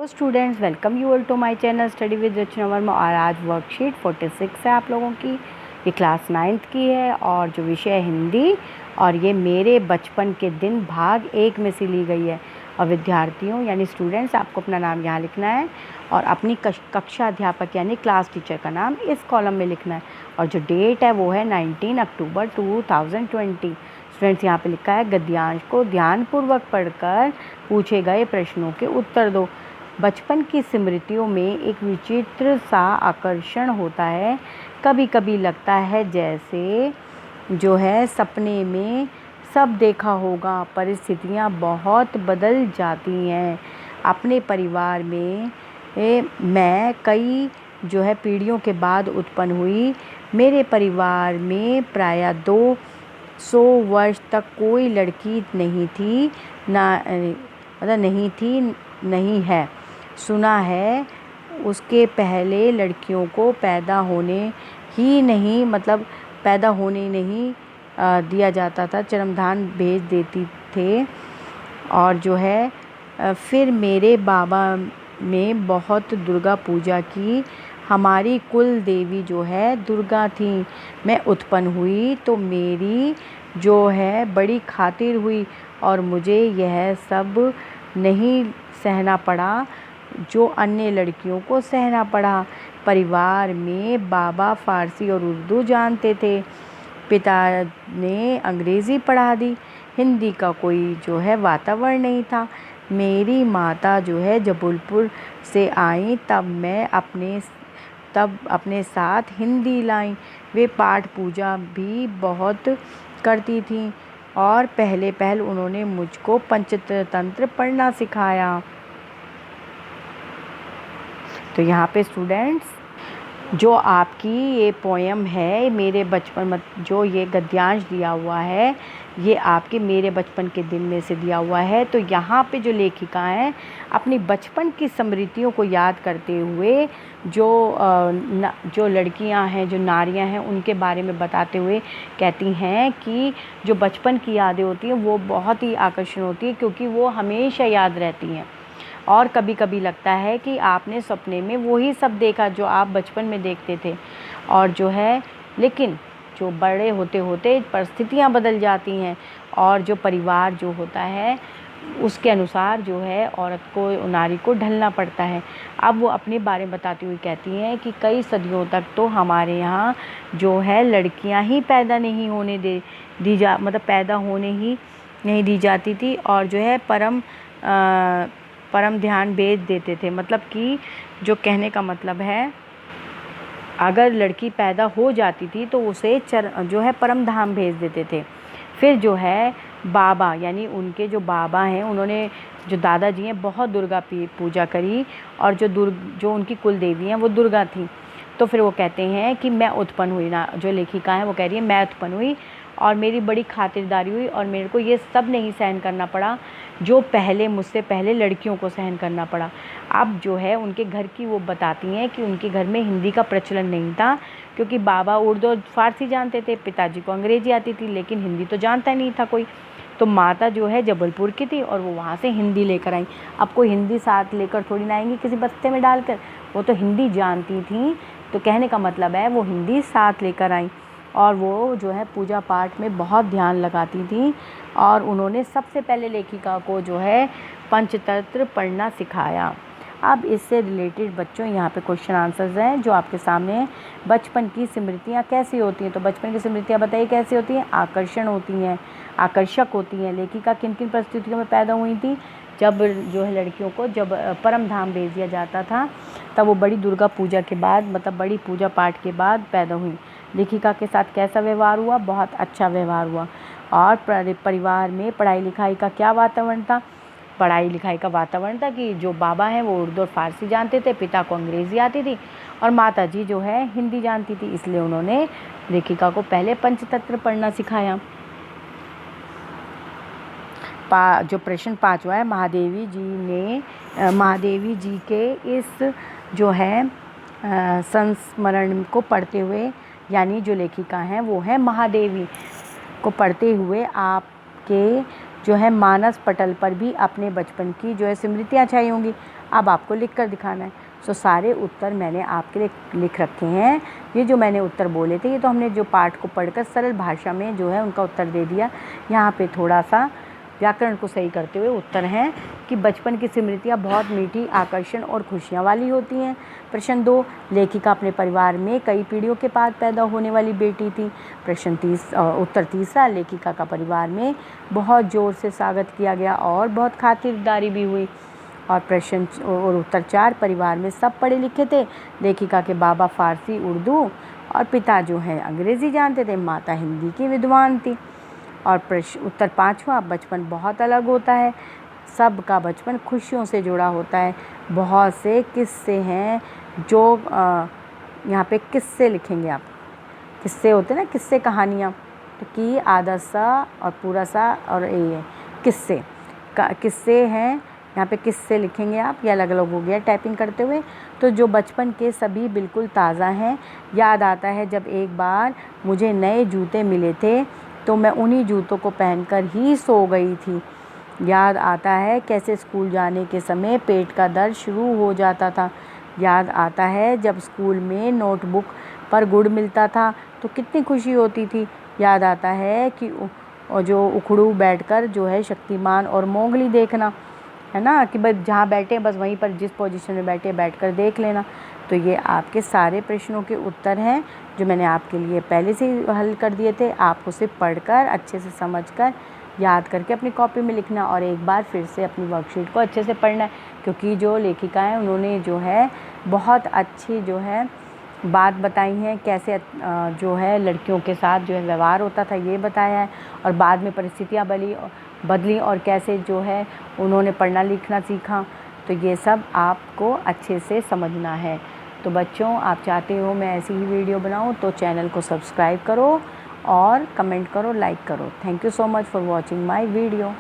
तो students, welcome you all to my channel study with Rachna Verma. और आज वर्कशीट 46 है आप लोगों की। ये क्लास 9th की है और जो विषय है हिंदी, और ये मेरे बचपन के दिन भाग 1 में से ली गई है। और विद्यार्थियों यानी स्टूडेंट्स, आपको अपना नाम यहाँ लिखना है और अपनी कक्षा अध्यापक यानी क्लास टीचर का नाम इस कॉलम में लिखना है। और जो डेट है वो है 19 अक्टूबर 2020। स्टूडेंट्स, यहाँ पे लिखा है गद्यांश को ध्यानपूर्वक पढ़कर पूछे गए प्रश्नों के उत्तर दो। बचपन की स्मृतियों में एक विचित्र सा आकर्षण होता है। कभी कभी लगता है जैसे जो है सपने में सब देखा होगा। परिस्थितियाँ बहुत बदल जाती हैं। अपने परिवार में मैं कई जो है पीढ़ियों के बाद उत्पन्न हुई। मेरे परिवार में प्रायः 200 वर्ष तक कोई लड़की नहीं थी, नहीं है। सुना है उसके पहले लड़कियों को पैदा होने नहीं दिया जाता था, जन्मदान भेज देती थे। और जो है फिर मेरे बाबा ने बहुत दुर्गा पूजा की। हमारी कुल देवी जो है दुर्गा थी। मैं उत्पन्न हुई तो मेरी जो है बड़ी खातिर हुई और मुझे यह सब नहीं सहना पड़ा जो अन्य लड़कियों को सहना पड़ा। परिवार में बाबा फारसी और उर्दू जानते थे। पिता ने अंग्रेज़ी पढ़ा दी। हिंदी का कोई जो है वातावरण नहीं था। मेरी माता जो है जबलपुर से आई तब अपने साथ हिंदी लाई। वे पाठ पूजा भी बहुत करती थीं और पहल उन्होंने मुझको पंचतंत्र पढ़ना सिखाया। तो यहाँ पे स्टूडेंट्स, जो आपकी ये पोएम है मेरे बचपन जो ये गद्यांश दिया हुआ है, ये आपके मेरे बचपन के दिन में से दिया हुआ है। तो यहाँ पे जो लेखिका हैं अपनी बचपन की स्मृतियों को याद करते हुए जो लड़कियां हैं, जो नारियां हैं, उनके बारे में बताते हुए कहती हैं कि जो बचपन की यादें होती हैं वो बहुत ही आकर्षण होती है, क्योंकि वो हमेशा याद रहती हैं। और कभी कभी लगता है कि आपने सपने में वही सब देखा जो आप बचपन में देखते थे। और जो है लेकिन जो बड़े होते होते परिस्थितियाँ बदल जाती हैं और जो परिवार जो होता है उसके अनुसार जो है औरत को, नारी को ढलना पड़ता है। अब वो अपने बारे में बताती हुई कहती हैं कि कई सदियों तक तो हमारे यहाँ जो है लड़कियाँ ही पैदा होने ही नहीं दी जाती थी। और जो है परम ध्यान भेज देते थे। मतलब कि जो कहने का मतलब है, अगर लड़की पैदा हो जाती थी तो उसे जो है परम धाम भेज देते थे। फिर जो है बाबा यानी उनके जो बाबा हैं, उन्होंने, जो दादाजी हैं, बहुत दुर्गा पूजा करी और जो उनकी कुल देवी हैं वो दुर्गा थी। तो फिर वो कहते हैं कि मैं उत्पन्न हुई ना, जो लेखिका है वो कह रही है मैं उत्पन्न हुई और मेरी बड़ी खातिरदारी हुई और मेरे को ये सब नहीं सहन करना पड़ा जो मुझसे पहले लड़कियों को सहन करना पड़ा। अब जो है उनके घर की वो बताती हैं कि उनके घर में हिंदी का प्रचलन नहीं था, क्योंकि बाबा उर्दू और फारसी जानते थे, पिताजी को अंग्रेजी आती थी, लेकिन हिंदी तो जानता नहीं था कोई। तो माता जो है जबलपुर की थी और वो वहाँ से हिंदी लेकर आई। अब कोई हिंदी साथ लेकर थोड़ी ना आएंगी किसी बस्ते में डालकर, वो तो हिंदी जानती थी। तो कहने का मतलब है वो हिंदी साथ लेकर आई और वो जो है पूजा पाठ में बहुत ध्यान लगाती थी। और उन्होंने सबसे पहले लेखिका को जो है पंचतंत्र पढ़ना सिखाया। अब इससे रिलेटेड बच्चों यहाँ पे क्वेश्चन आंसर्स हैं जो आपके सामने हैं। बचपन की स्मृतियाँ कैसी होती हैं? तो बचपन की स्मृतियाँ बताइए कैसी होती हैं? आकर्षक होती हैं। लेखिका किन किन परिस्थितियों में पैदा हुई थी? जब जो है लड़कियों को जब परम धाम भेज दिया जाता था, तब वो बड़ी दुर्गा पूजा के बाद, मतलब बड़ी पूजा पाठ के बाद पैदा हुई। लेखिका के साथ कैसा व्यवहार हुआ? बहुत अच्छा व्यवहार हुआ। और परिवार में पढ़ाई लिखाई का क्या वातावरण था? पढ़ाई लिखाई का वातावरण था कि जो बाबा हैं वो उर्दू और फारसी जानते थे, पिता को अंग्रेज़ी आती थी और माता जी जो है हिंदी जानती थी, इसलिए उन्होंने लेखिका को पहले पंचतंत्र पढ़ना सिखाया। जो प्रश्न 5वां है, महादेवी जी के इस जो है संस्मरण को पढ़ते हुए, यानी जो लेखिका हैं वो है महादेवी, को पढ़ते हुए आपके जो है मानस पटल पर भी अपने बचपन की जो है स्मृतियाँ छाई होंगी। अब आपको लिख कर दिखाना है। सो सारे उत्तर मैंने आपके लिए लिख रखे हैं। ये जो मैंने उत्तर बोले थे ये तो हमने जो पाठ को पढ़कर सरल भाषा में जो है उनका उत्तर दे दिया। यहाँ पे थोड़ा सा व्याकरण को सही करते हुए उत्तर हैं कि बचपन की स्मृतियाँ बहुत मीठी, आकर्षण और खुशियाँ वाली होती हैं। प्रश्न 2, लेखिका अपने परिवार में कई पीढ़ियों के बाद पैदा होने वाली बेटी थी। उत्तर तीसरा, लेखिका का परिवार में बहुत ज़ोर से स्वागत किया गया और बहुत खातिरदारी भी हुई। और उत्तर 4, परिवार में सब पढ़े लिखे थे। लेखिका के बाबा फ़ारसी, उर्दू और पिता जो है अंग्रेज़ी जानते थे, माता हिंदी की विद्वान थी। और उत्तर 5वां, बचपन बहुत अलग होता है, सबका बचपन खुशियों से जुड़ा होता है। बहुत से किस्से हैं जो यहाँ पे किस्से लिखेंगे आप। किस्से होते हैं ना, किस्से कहानियाँ, तो कि आधा सा और पूरा सा और ये किस्से हैं, यहाँ पे किस्से लिखेंगे आप। ये अलग अलग हो गया टाइपिंग करते हुए। तो जो बचपन के सभी बिल्कुल ताज़ा हैं। याद आता है जब एक बार मुझे नए जूते मिले थे तो मैं उन्हीं जूतों को पहनकर ही सो गई थी। याद आता है कैसे स्कूल जाने के समय पेट का दर्द शुरू हो जाता था। याद आता है जब स्कूल में नोटबुक पर गुड़ मिलता था तो कितनी खुशी होती थी। याद आता है कि जो उखड़ू बैठकर जो है शक्तिमान और मोगली देखना, है ना, कि बस जहाँ बैठे बस वहीं पर जिस पोजीशन में बैठकर देख लेना। तो ये आपके सारे प्रश्नों के उत्तर हैं जो मैंने आपके लिए पहले से ही हल कर दिए थे। आपको सिर्फ पढ़कर अच्छे से समझकर याद करके अपनी कॉपी में लिखना और एक बार फिर से अपनी वर्कशीट को अच्छे से पढ़ना है, क्योंकि जो लेखिका हैं उन्होंने जो है बहुत अच्छी जो है बात बताई है, कैसे जो है लड़कियों के साथ जो है व्यवहार होता था ये बताया है, और बाद में परिस्थितियाँ बदली और कैसे जो है उन्होंने पढ़ना लिखना सीखा। तो ये सब आपको अच्छे से समझना है। तो बच्चों, आप चाहते हो मैं ऐसी ही वीडियो बनाऊं तो चैनल को सब्सक्राइब करो और कमेंट करो, लाइक करो। Thank you so much for watching my video.